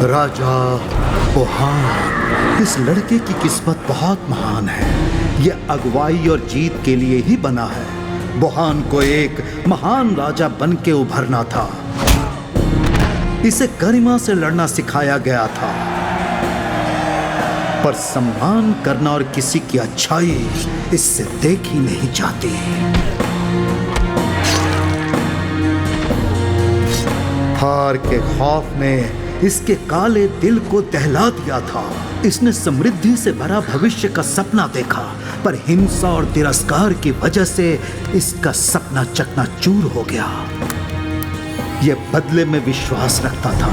राजा बोहान, इस लड़के की किस्मत बहुत महान है। ये अगुवाई और जीत के लिए ही बना है। बोहान को एक महान राजा बन के उभरना था। इसे गरिमा से लड़ना सिखाया गया था, पर सम्मान करना और किसी की अच्छाई इससे देखी नहीं जाती। हार के खौफ ने इसके काले दिल को दहला दिया था। इसने समृद्धि से भरा भविष्य का सपना देखा, पर हिंसा और तिरस्कार की वजह से इसका सपना चकनाचूर हो गया। यह बदले में विश्वास रखता था।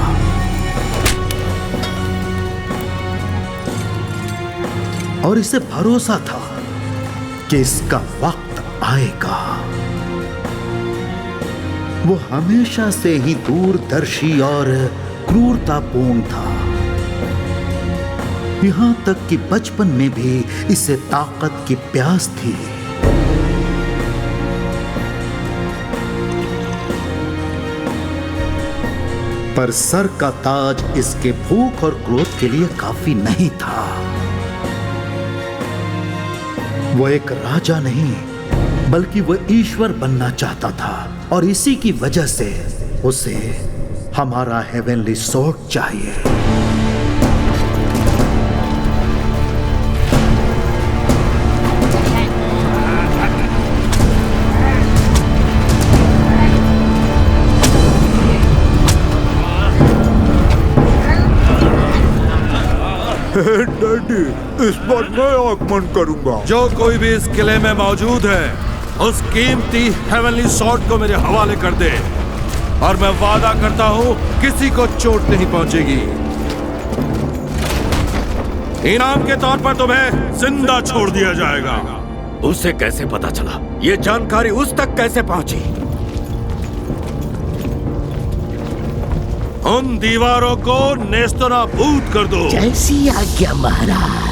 और इसे भरोसा था कि इसका वक्त आएगा। वो हमेशा से ही दूरदर्शी और क्रूरतापूर्ण था। यहां तक कि बचपन में भी इसे ताकत की प्यास थी। पर सर का ताज इसके भूख और क्रोध के लिए काफी नहीं था। वो एक राजा नहीं, बल्कि वो ईश्वर बनना चाहता था, और इसी की वजह से उसे हमारा हेवनली स्वॉर्ड चाहिए। डैडी, इस बार मैं आगमन करूंगा। जो कोई भी इस किले में मौजूद है, उस कीमती हेवनली स्वॉर्ड को मेरे हवाले कर दे, और मैं वादा करता हूं किसी को चोट नहीं पहुंचेगी। इनाम के तौर पर तुम्हें जिंदा छोड़ दिया जाएगा। उसे कैसे पता चला? ये जानकारी उस तक कैसे पहुंची? उन दीवारों को नेस्तनाबूद कर दो। जैसी आज्ञा महाराज।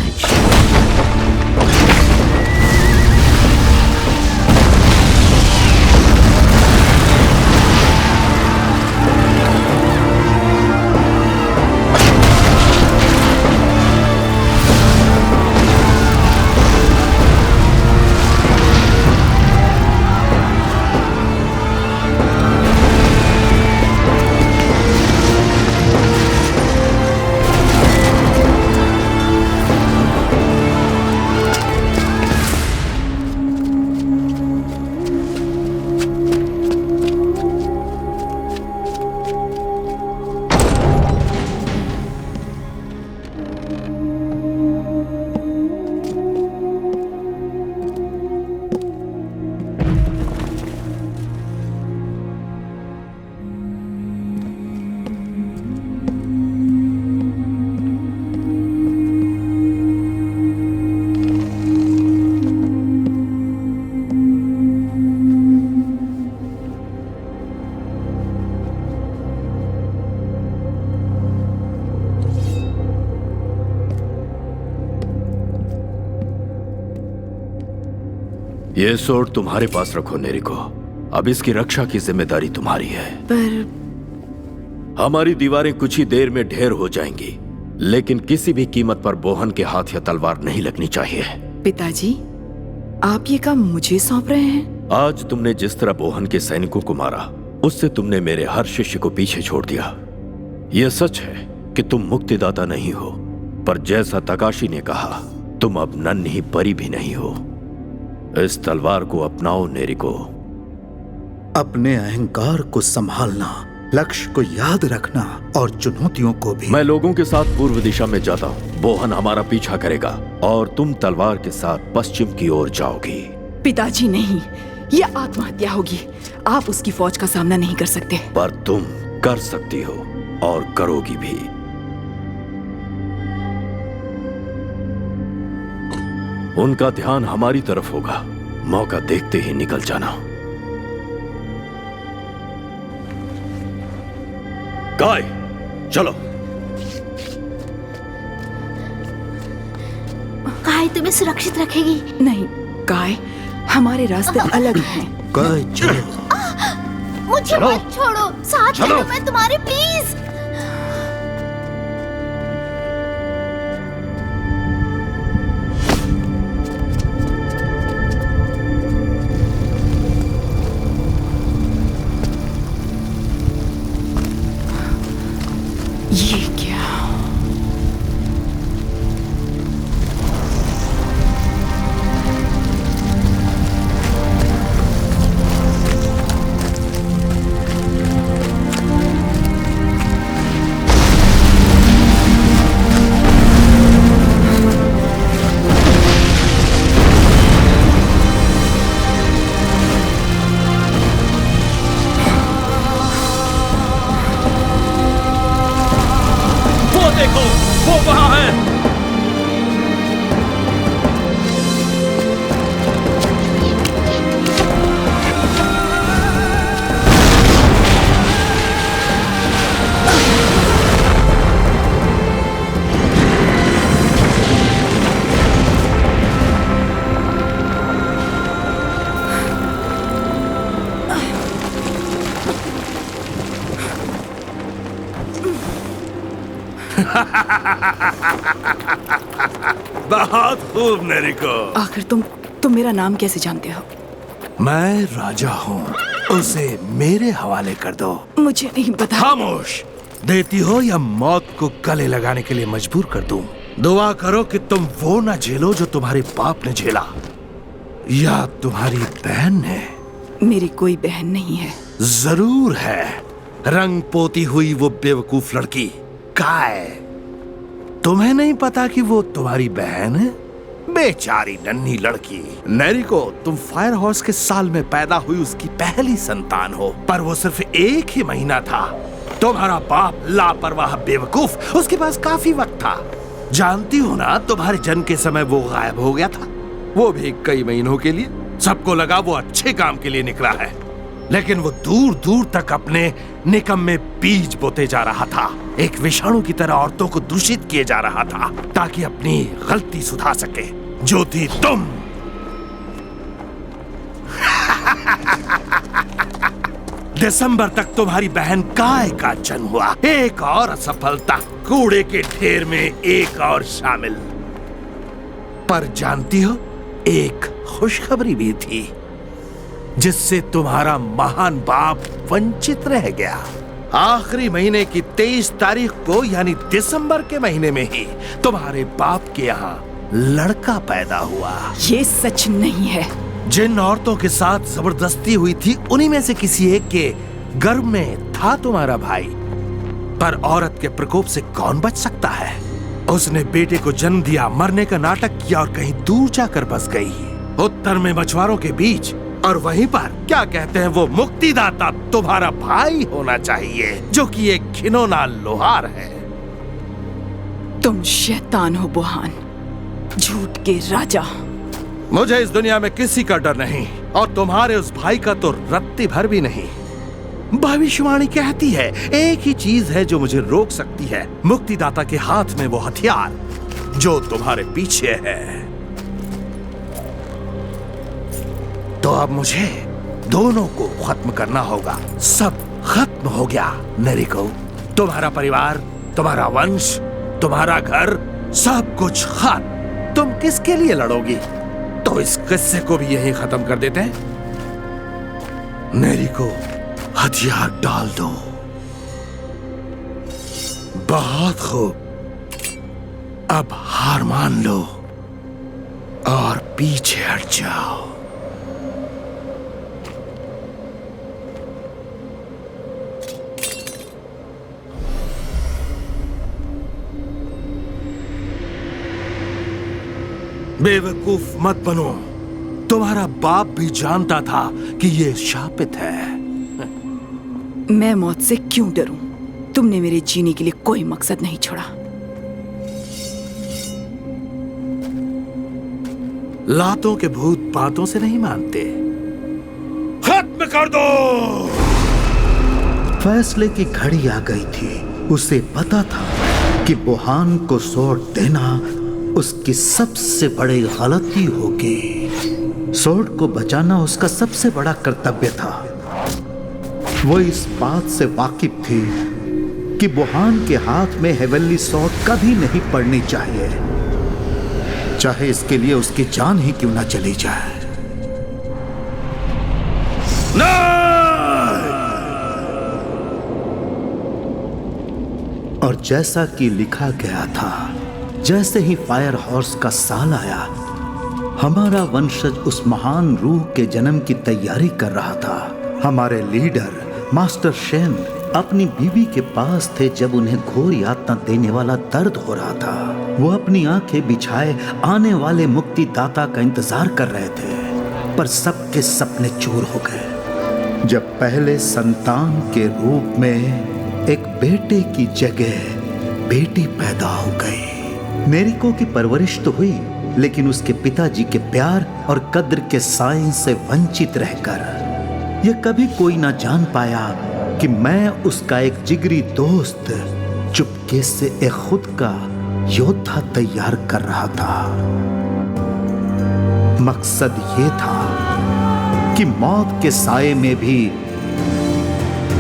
ये स्वॉर्ड तुम्हारे पास रखो नेरिको। अब इसकी रक्षा की जिम्मेदारी तुम्हारी है। पर हमारी दीवारें कुछ ही देर में ढेर हो जाएंगी, लेकिन किसी भी कीमत पर बोहन के हाथ या तलवार नहीं लगनी चाहिए। पिताजी, आप ये काम मुझे सौंप रहे हैं? आज तुमने जिस तरह बोहन के सैनिकों को मारा, उससे तुमने मेरे हर शिष्य को पीछे छोड़ दिया। यह सच है कि तुम मुक्तिदाता नहीं हो, पर जैसा तकाशी ने कहा, तुम अब नन्ही परी भी नहीं हो। इस तलवार को अपनाओ नेरिको। अपने अहंकार को संभालना, लक्ष्य को याद रखना और चुनौतियों को भी। मैं लोगों के साथ पूर्व दिशा में जाता हूँ। बोहन हमारा पीछा करेगा और तुम तलवार के साथ पश्चिम की ओर जाओगी। पिताजी नहीं, ये आत्महत्या होगी। आप उसकी फौज का सामना नहीं कर सकते। पर तुम कर सकती हो और करोगी भी। उनका ध्यान हमारी तरफ होगा। मौका देखते ही निकल जाना। गाय, चलो। गाय तुम्हें सुरक्षित रखेगी। नहीं, गाय, हमारे रास्ते अलग हैं। गाय, चलो। मुझे मत छोड़ो, साथ चलो मैं तुम्हारे, प्लीज। बहुत खूब नेरिको। आखिर तुम मेरा नाम कैसे जानते हो? मैं राजा हूँ, उसे मेरे हवाले कर दो। मुझे नहीं पता। खामोश। देती हो या मौत को गले लगाने के लिए मजबूर कर दूं? दुआ करो कि तुम वो ना झेलो जो तुम्हारे बाप ने झेला, या तुम्हारी बहन ने। मेरी कोई बहन नहीं है। जरूर है। रंग पोती हुई वो बेवकूफ लड़की काय। तुम्हें नहीं पता कि वो तुम्हारी बहन है? बेचारी नन्ही लड़की। नेरिको, तुम फायर हाउस के साल में पैदा हुई उसकी पहली संतान हो, पर वो सिर्फ 1 ही महीना था। तुम्हारा बाप लापरवाह बेवकूफ, उसके पास काफी वक्त था। जानती हो ना, तुम्हारे जन्म के समय वो गायब हो गया था, वो भी कई महीनों के लिए। सबको लगा वो अच्छे काम के लिए निकला है, लेकिन वो दूर दूर तक अपने निकम्मे बीज बोते जा रहा था। एक विषाणु की तरह औरतों को दूषित किए जा रहा था ताकि अपनी गलती सुधार सके, जो थी तुम। दिसंबर तक तुम्हारी बहन काय का जन्म हुआ। एक और असफलता, कूड़े के ढेर में एक और शामिल। पर जानती हो, एक खुशखबरी भी थी जिससे तुम्हारा महान बाप वंचित रह गया। आखिरी महीने की 23 तारीख को, यानी दिसंबर के महीने में ही तुम्हारे बाप के यहाँ लड़का पैदा हुआ। ये सच नहीं है। जिन औरतों के साथ जबरदस्ती हुई थी, उन्हीं में से किसी एक के गर्भ में था तुम्हारा भाई। पर औरत के प्रकोप से कौन बच सकता है? उसने बेटे को जन्म दिया, मरने का नाटक किया और कहीं दूर जाकर बस गई, उत्तर में मछुआरों के बीच। और वहीं पर क्या कहते हैं वो मुक्तिदाता तुम्हारा भाई होना चाहिए, जो कि एक घिनौना लोहार है। तुम शैतान हो बुरहान, झूठ के राजा। मुझे इस दुनिया में किसी का डर नहीं, और तुम्हारे उस भाई का तो रत्ती भर भी नहीं। भविष्यवाणी कहती है, एक ही चीज है जो मुझे रोक सकती है, मुक्तिदाता के हाथ में वो हथियार जो तुम्हारे पीछे है। तो अब मुझे दोनों को खत्म करना होगा। सब खत्म हो गया नेरिको। तुम्हारा परिवार, तुम्हारा वंश, तुम्हारा घर, सब कुछ खत्म। तुम किसके लिए लड़ोगी? तो इस किस्से को भी यहीं खत्म कर देते हैं। नेरिको, हथियार डाल दो। बहुत खूब। अब हार मान लो और पीछे हट जाओ। बेवकूफ मत बनो। तुम्हारा बाप भी जानता था कि ये शापित है। मैं मौत से क्यों डरूं? तुमने मेरे जीने के लिए कोई मकसद नहीं छोड़ा। लातों के भूत बातों से नहीं मानते। खत्म कर दो। फैसले की घड़ी आ गई थी। उसे पता था कि बुरहान को सोर्ड देना उसकी सबसे बड़ी गलती होगी। सोर्ड को बचाना उसका सबसे बड़ा कर्तव्य था। वो इस बात से वाकिफ थी कि बुरहान के हाथ में हेवनली सॉर्ड कभी नहीं पड़नी चाहिए, चाहे इसके लिए उसकी जान ही क्यों ना चली जाए। और जैसा कि लिखा गया था, जैसे ही फायर हाउस का साल आया, हमारा वंशज उस महान रूह के जन्म की तैयारी कर रहा था। हमारे लीडर मास्टर शेन अपनी बीवी के पास थे जब उन्हें घोर यातना देने वाला दर्द हो रहा था। वो अपनी आंखें बिछाए आने वाले मुक्तिदाता का इंतजार कर रहे थे, पर सबके सपने चूर हो गए जब पहले संतान के रूप में एक बेटे की जगह बेटी पैदा हो गई। नेरिको की परवरिश तो हुई, लेकिन उसके पिताजी के प्यार और कद्र के साइन से वंचित रहकर यह कभी कोई ना जान पाया कि मैं उसका एक जिगरी दोस्त चुपके से एक खुद का योद्धा तैयार कर रहा था। मकसद ये था कि मौत के साए में भी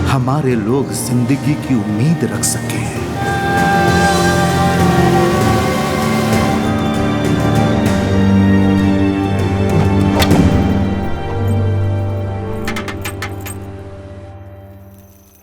हमारे लोग जिंदगी की उम्मीद रख सकें।